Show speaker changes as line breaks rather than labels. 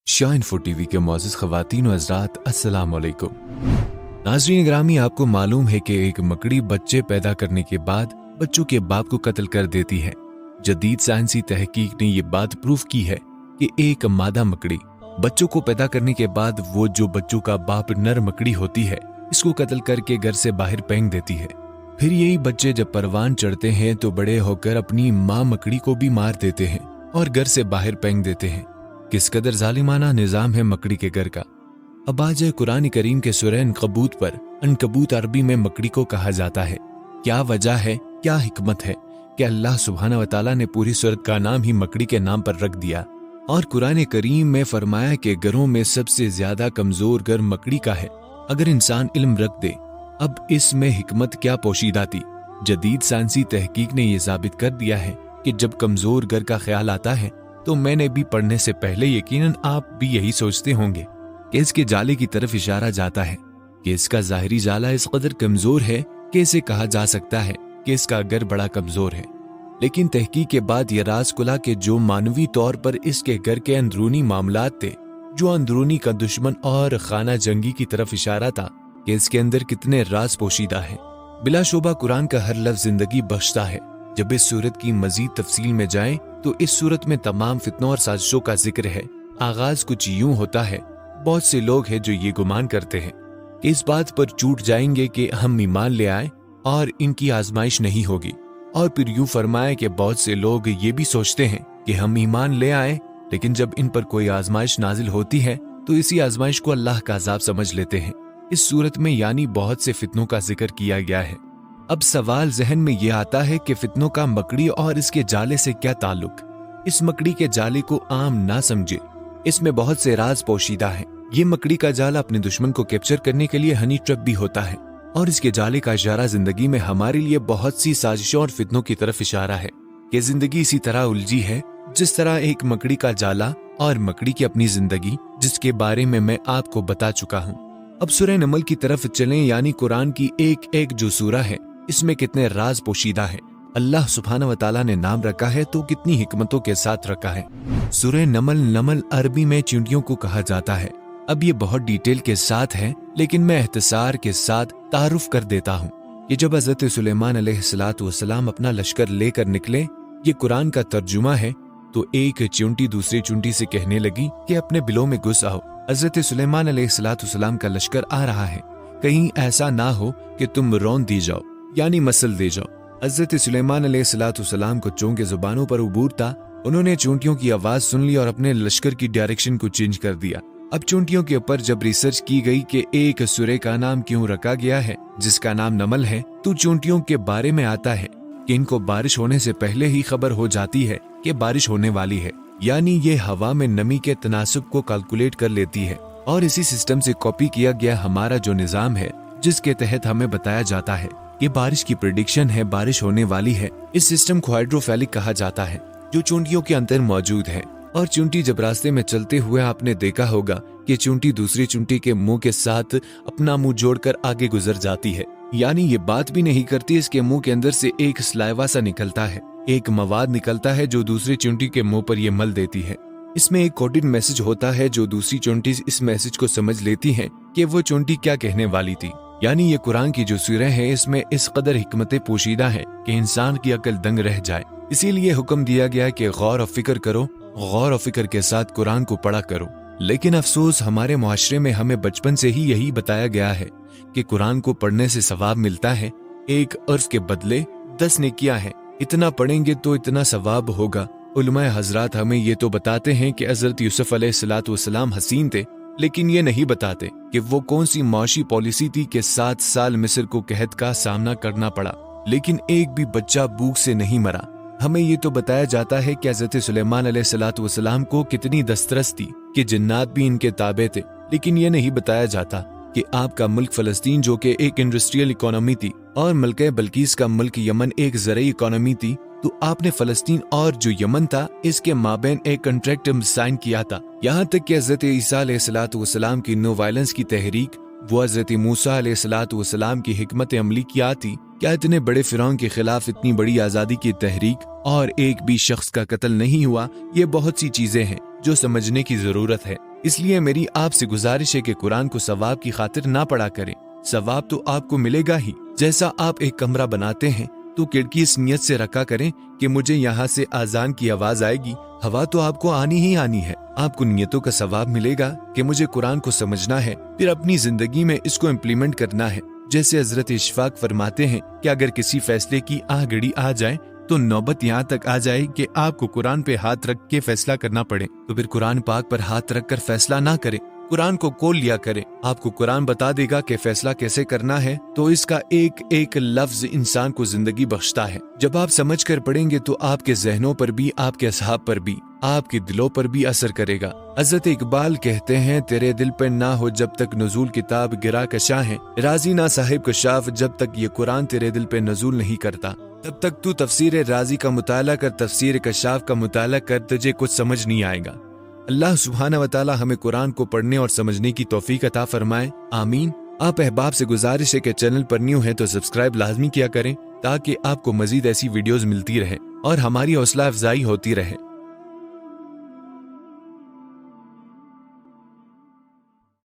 Shine food TV के मौजूद ख़वातीन व हज़रात अस्सलाम वालेकुम। नाज़रीन ग्रामी, आपको मालूम है कि एक मकड़ी बच्चे पैदा करने के बाद बच्चों के बाप को कत्ल कर देती है। जदीद साइंसी तहकीक ने ये बात प्रूफ की है कि एक मादा मकड़ी बच्चों को पैदा करने के बाद वो जो बच्चों का बाप नर मकड़ी होती है इसको कत्ल करके घर से बाहर फेंक देती है। फिर यही बच्चे जब परवान चढ़ते हैं तो बड़े होकर अपनी माँ मकड़ी को भी मार देते हैं और घर से बाहर फेंक देते हैं। किस कदर जालिमाना निजाम है मकड़ी के घर का। अब आज कुरान करीम के सूरह अनकबूत पर अनकबूत अरबी में मकड़ी को कहा जाता है। क्या वजह है, क्या हिकमत है कि अल्लाह सुब्हानहू व तआला ने पूरी सूरत का नाम ही मकड़ी के नाम पर रख दिया और कुरान करीम में फरमाया कि घरों में सबसे ज्यादा कमजोर घर मकड़ी का है अगर इंसान इल्म रख दे। अब इसमें हिकमत क्या पोशीदा थी? जदीद साइंसी तहकीक ने यह साबित कर दिया है कि जब कमजोर घर का ख्याल आता है तो मैंने भी पढ़ने से पहले यकीनन आप भी यही सोचते होंगे कि इसके जाले की तरफ इशारा जाता है कि इसका जाहिरी जाला इस कदर कमजोर है कि इसे कहा जा सकता है कि इसका घर बड़ा कमजोर है। लेकिन तहकीक के बाद यह राज खुला कि जो मानवी तौर पर इसके घर के अंदरूनी मामलात थे, जो अंदरूनी का दुश्मन और खाना जंगी की तरफ इशारा था कि इसके अंदर कितने राज पोशीदा है। बिलाशुबा कुरान का हर लफ्ज जिंदगी बख्शता है। जब इस सूरत की मजीद तफसील में जाएं तो इस सूरत में तमाम फितनों और साजिशों का जिक्र है। आगाज कुछ यूं होता है, बहुत से लोग हैं जो ये गुमान करते हैं कि इस बात पर छूट जाएंगे कि हम ईमान ले आए और इनकी आजमाइश नहीं होगी, और फिर यूं फरमाया कि बहुत से लोग ये भी सोचते हैं कि हम ईमान ले आए लेकिन जब इन पर कोई आजमाइश नाजिल होती है तो इसी आजमाइश को अल्लाह का अजाब समझ लेते हैं। इस सूरत में यानी बहुत से फितनों का जिक्र किया गया है। अब सवाल जहन में यह आता है कि फितनों का मकड़ी और इसके जाले से क्या ताल्लुक। इस मकड़ी के जाले को आम ना समझे, इसमें बहुत से राज पोशीदा हैं। ये मकड़ी का जाला अपने दुश्मन को कैप्चर करने के लिए हनी ट्रैप भी होता है और इसके जाले का इशारा जिंदगी में हमारे लिए बहुत सी साजिशों और फितनों की तरफ इशारा है कि जिंदगी इसी तरह उलझी है जिस तरह एक मकड़ी का जाला और मकड़ी की अपनी जिंदगी, जिसके बारे में मैं आपको बता चुका हूँ। अब सूरह नमल की तरफ चलें, यानी कुरान की एक एक जो सूरह है इसमें कितने राज पोशीदा है। अल्लाह सुब्हानहू व तआला ने नाम रखा है तो कितनी हिकमतों के साथ रखा है। सूरह नमल अरबी में चींटियों को कहा जाता है। अब ये बहुत डिटेल के साथ है लेकिन मैं इख्तिसार के साथ तारुफ कर देता हूँ कि जब हज़रत सुलेमान अलैहिस्सलाम अपना लश्कर लेकर निकले, ये कुरान का तर्जुमा है, तो एक चींटी दूसरी चींटी से कहने लगी कि अपने बिलों में घुस आओ। हज़रत सुलेमान अलैहिस्सलाम का लश्कर आ रहा है, कहीं ऐसा ना हो कि तुम रौंद दी जाओ यानी मसल दे जाओ। हज़रत सुलेमान अलैहिस्सलाम को चों के जुबानों पर उबूर था। उन्होंने चूंटियों की आवाज सुन ली और अपने लश्कर की डायरेक्शन को चेंज कर दिया। अब चूंटियों के ऊपर जब रिसर्च की गई कि एक सूरह का नाम क्यों रखा गया है जिसका नाम नमल है, तो चूंटियों के बारे में आता है कि इनको बारिश होने से पहले ही खबर हो जाती है कि बारिश होने वाली है, यानी ये हवा में नमी के तनासुब को कैलकुलेट कर लेती है और इसी सिस्टम से कॉपी किया गया हमारा जो निजाम है जिसके तहत हमें बताया जाता है ये बारिश की प्रेडिक्शन है, बारिश होने वाली है। इस सिस्टम को हाइड्रोफेलिक कहा जाता है जो चूंटियों के अंदर मौजूद है। और चूंटी जब रास्ते में चलते हुए आपने देखा होगा कि चूंटी दूसरी चूंटी के मुंह के साथ अपना मुंह जोड़कर आगे गुजर जाती है, यानी ये बात भी नहीं करती, इसके मुंह के अंदर से एक स्लाइवा सा निकलता है, एक मवाद निकलता है जो दूसरी चूंटी के मुंह पर ये मल देती है। इसमें एक कोडेड मैसेज होता है जो दूसरी चूंटी इस मैसेज को समझ लेती है कि वो चूंटी क्या कहने वाली थी। यानी ये कुरान की जो सूरह है इसमें इस कदर हिकमतें पोशीदा है कि इंसान की अकल दंग रह जाए। इसीलिए हुक्म दिया गया कि गौर और फिक्र करो, गौर और फिक्र के साथ कुरान को पढ़ा करो। लेकिन अफसोस हमारे मुआशरे में हमें बचपन से ही यही बताया गया है कि कुरान को पढ़ने से सवाब मिलता है, एक अर्फ के बदले 10 नेकियां हैं, इतना पढ़ेंगे तो इतना सवाब होगा। उलमाए हजरात हमें ये तो बताते हैं कि हजरत यूसुफ अलैहिस्सलाम हसीन थे, लेकिन ये नहीं बताते कि वो कौन सी माशी पॉलिसी थी कि 7 साल मिस्र को कहत का सामना करना पड़ा लेकिन एक भी बच्चा भूख से नहीं मरा। हमें ये तो बताया जाता है कि हज़रत सुलेमान अलैहिस्सलाम को कितनी दस्तरस थी कि जिन्नात भी इनके ताबे थे, लेकिन ये नहीं बताया जाता कि आपका मुल्क फलस्तीन जो कि एक इंडस्ट्रियल इकोनॉमी थी और मलके बल्कीस का मुल्क यमन एक ज़रई इकोनॉमी थी, तो आपने फलस्तीन और जो यमन था इसके माबैन एक कॉन्ट्रैक्ट साइन किया था। यहाँ तक कि हज़रत ईसा अलैहिस्सलाम की नो वायलेंस की तहरीक वो हज़रत मूसा अलैहिस्सलाम की हिकमत अमली क्या थी, क्या इतने बड़े फिरौन के खिलाफ इतनी बड़ी आज़ादी की तहरीक और एक भी शख्स का कत्ल नहीं हुआ। ये बहुत सी चीजें हैं जो समझने की जरूरत है। इसलिए मेरी आपसे गुजारिश है कि कुरान को सवाब की खातिर ना पढ़ा करें। सवाब तो आपको मिलेगा ही। जैसा आप एक कमरा बनाते हैं तो खिड़की इस नियत से रखा करें कि मुझे यहाँ से आजान की आवाज आएगी। हवा तो आपको आनी ही आनी है। आपको नियतों का सवाब मिलेगा कि मुझे कुरान को समझना है, फिर अपनी जिंदगी में इसको इम्प्लीमेंट करना है। जैसे हजरत इशफाक फरमाते हैं कि अगर किसी फैसले की घड़ी आ जाए तो नौबत यहाँ तक आ जाए कि आपको कुरान पे हाथ रख के फैसला करना पड़े, तो फिर कुरान पाक पर हाथ रख कर फैसला ना करें, कुरान को खोल लिया करें। आपको कुरान बता देगा कि फैसला कैसे करना है, तो इसका एक एक लफ्ज इंसान को जिंदगी बख्शता है। जब आप समझ कर पढ़ेंगे तो आपके जहनों पर भी, आपके असहाब पर भी, आपके दिलों पर भी असर करेगा। हज़रत इकबाल कहते हैं, तेरे दिल पर ना हो जब तक नज़ूल किताब गिरा कशा है, राजी ना साहिब कशाफ जब तक ये कुरान तेरे दिल पे नज़ूल नहीं करता। तब तक तू तफसीर राजी का मुताला कर, तफसीर कशाफ का मुताला कर, तुझे कुछ समझ नहीं आएगा। अल्लाह सुब्हानहू व तआला हमें कुरान को पढ़ने और समझने की तौफीक अता फरमाए, आमीन। आप अहबाब से गुजारिश है कि चैनल पर न्यू है तो सब्सक्राइब लाजमी किया करें ताकि आपको मजीद ऐसी वीडियोस मिलती रहे और हमारी हौसला अफजाई होती रहे।